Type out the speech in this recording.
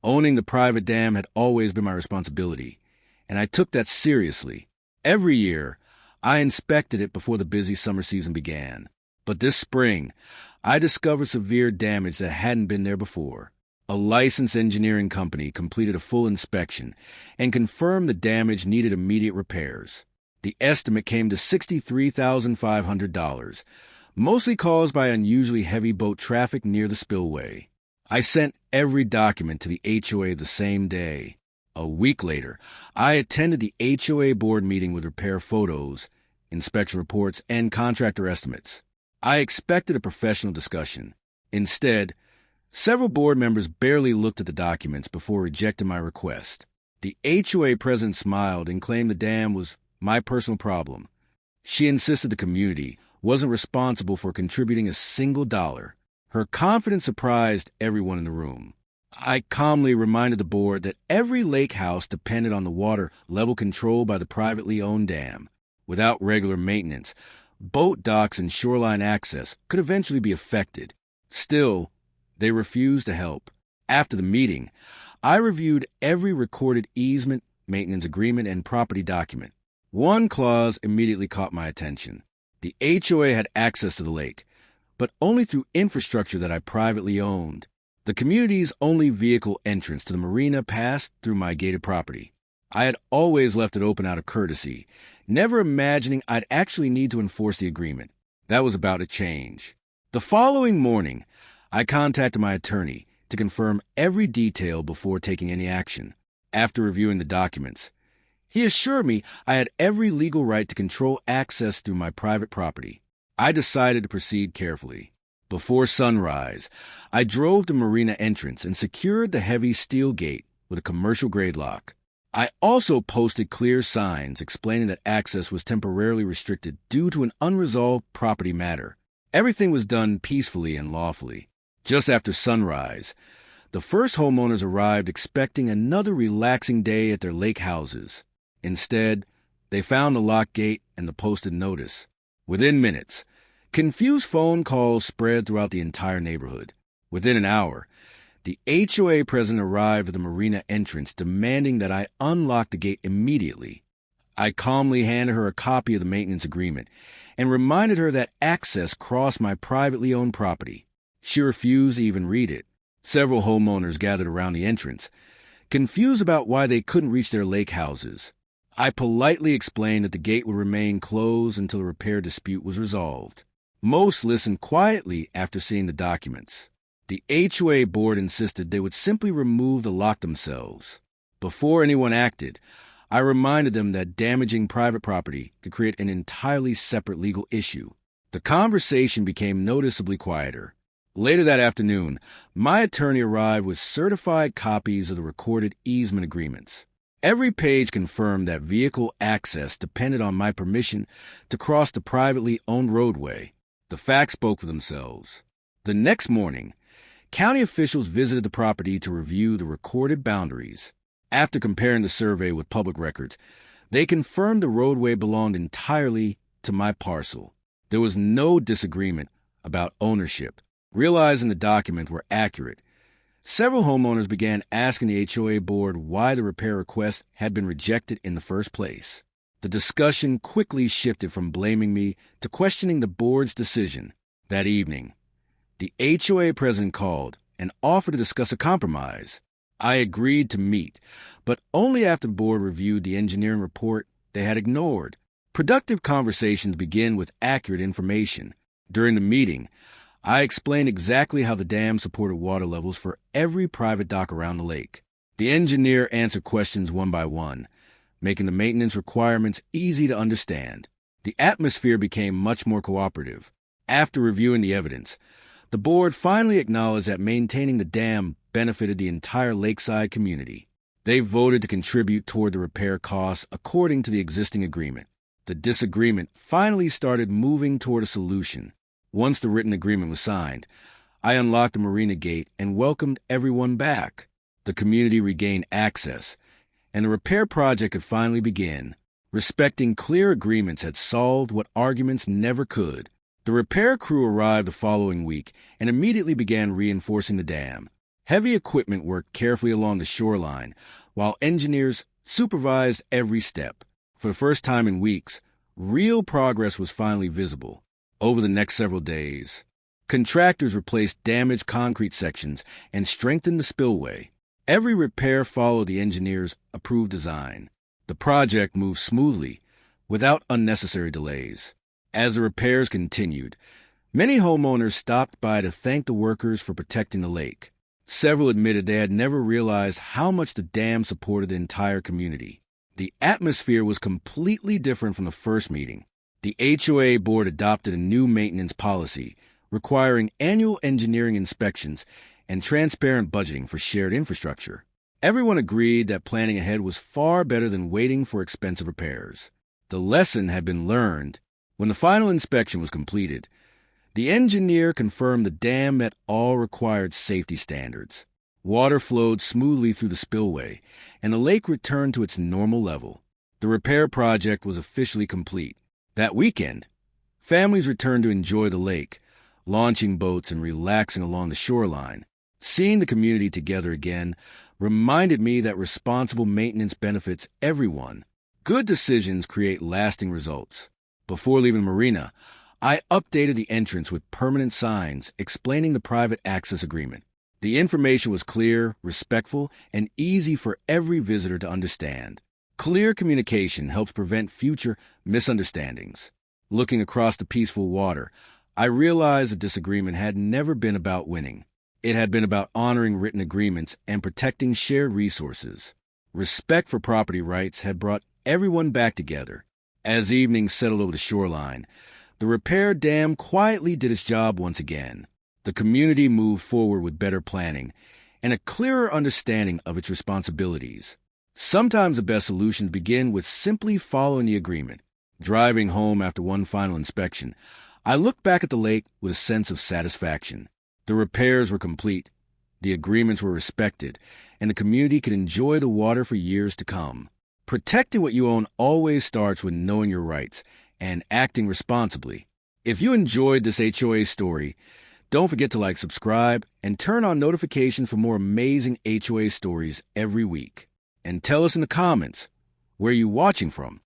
Owning the private dam had always been my responsibility, and I took that seriously. Every year, I inspected it before the busy summer season began. But this spring, I discovered severe damage that hadn't been there before. A licensed engineering company completed a full inspection and confirmed the damage needed immediate repairs. The estimate came to $63,500, mostly caused by unusually heavy boat traffic near the spillway. I sent every document to the HOA the same day. A week later, I attended the HOA board meeting with repair photos, inspection reports, and contractor estimates. I expected a professional discussion. Instead, several board members barely looked at the documents before rejecting my request. The HOA president smiled and claimed the dam was my personal problem. She insisted the community wasn't responsible for contributing a single dollar. Her confidence surprised everyone in the room. I calmly reminded the board that every lake house depended on the water level controlled by the privately owned dam. Without regular maintenance, boat docks and shoreline access could eventually be affected. Still, they refused to help. After the meeting, I reviewed every recorded easement, maintenance agreement, and property document. One clause immediately caught my attention. The HOA had access to the lake, but only through infrastructure that I privately owned. The community's only vehicle entrance to the marina passed through my gated property. I had always left it open out of courtesy, never imagining I'd actually need to enforce the agreement. That was about to change. The following morning, I contacted my attorney to confirm every detail before taking any action. After reviewing the documents, he assured me I had every legal right to control access through my private property. I decided to proceed carefully. Before sunrise, I drove to marina entrance and secured the heavy steel gate with a commercial-grade lock. I also posted clear signs explaining that access was temporarily restricted due to an unresolved property matter. Everything was done peacefully and lawfully. Just after sunrise, the first homeowners arrived expecting another relaxing day at their lake houses. Instead, they found the locked gate and the posted notice. Within minutes, confused phone calls spread throughout the entire neighborhood. Within an hour, the HOA president arrived at the marina entrance demanding that I unlock the gate immediately. I calmly handed her a copy of the maintenance agreement and reminded her that access crossed my privately owned property. She refused to even read it. Several homeowners gathered around the entrance, confused about why they couldn't reach their lake houses. I politely explained that the gate would remain closed until the repair dispute was resolved. Most listened quietly after seeing the documents. The HOA board insisted they would simply remove the lock themselves. Before anyone acted, I reminded them that damaging private property could create an entirely separate legal issue. The conversation became noticeably quieter. Later that afternoon, my attorney arrived with certified copies of the recorded easement agreements. Every page confirmed that vehicle access depended on my permission to cross the privately owned roadway. The facts spoke for themselves. The next morning, county officials visited the property to review the recorded boundaries. After comparing the survey with public records, they confirmed the roadway belonged entirely to my parcel. There was no disagreement about ownership. Realizing the documents were accurate, several homeowners began asking the HOA board why the repair request had been rejected in the first place. The discussion quickly shifted from blaming me to questioning the board's decision. That evening, the HOA president called and offered to discuss a compromise. I agreed to meet, but only after the board reviewed the engineering report they had ignored. Productive conversations begin with accurate information. During the meeting, I explained exactly how the dam supported water levels for every private dock around the lake. The engineer answered questions one by one, making the maintenance requirements easy to understand. The atmosphere became much more cooperative. After reviewing the evidence, the board finally acknowledged that maintaining the dam benefited the entire lakeside community. They voted to contribute toward the repair costs according to the existing agreement. The disagreement finally started moving toward a solution. Once the written agreement was signed, I unlocked the marina gate and welcomed everyone back. The community regained access, and the repair project could finally begin. Respecting clear agreements had solved what arguments never could. The repair crew arrived the following week and immediately began reinforcing the dam. Heavy equipment worked carefully along the shoreline, while engineers supervised every step. For the first time in weeks, real progress was finally visible. Over the next several days, contractors replaced damaged concrete sections and strengthened the spillway. Every repair followed the engineer's approved design. The project moved smoothly, without unnecessary delays. As the repairs continued, many homeowners stopped by to thank the workers for protecting the lake. Several admitted they had never realized how much the dam supported the entire community. The atmosphere was completely different from the first meeting. The HOA board adopted a new maintenance policy, requiring annual engineering inspections and transparent budgeting for shared infrastructure. Everyone agreed that planning ahead was far better than waiting for expensive repairs. The lesson had been learned. When the final inspection was completed, the engineer confirmed the dam met all required safety standards. Water flowed smoothly through the spillway, and the lake returned to its normal level. The repair project was officially complete. That weekend, families returned to enjoy the lake, launching boats and relaxing along the shoreline. Seeing the community together again reminded me that responsible maintenance benefits everyone. Good decisions create lasting results. Before leaving the marina, I updated the entrance with permanent signs explaining the private access agreement. The information was clear, respectful, and easy for every visitor to understand. Clear communication helps prevent future misunderstandings. Looking across the peaceful water, I realized the disagreement had never been about winning. It had been about honoring written agreements and protecting shared resources. Respect for property rights had brought everyone back together. As evening settled over the shoreline, the repair dam quietly did its job once again. The community moved forward with better planning and a clearer understanding of its responsibilities. Sometimes the best solutions begin with simply following the agreement. Driving home after one final inspection, I looked back at the lake with a sense of satisfaction. The repairs were complete, the agreements were respected, and the community could enjoy the water for years to come. Protecting what you own always starts with knowing your rights and acting responsibly. If you enjoyed this HOA story, don't forget to subscribe, and turn on notifications for more amazing HOA stories every week. And tell us in the comments, where you're watching from.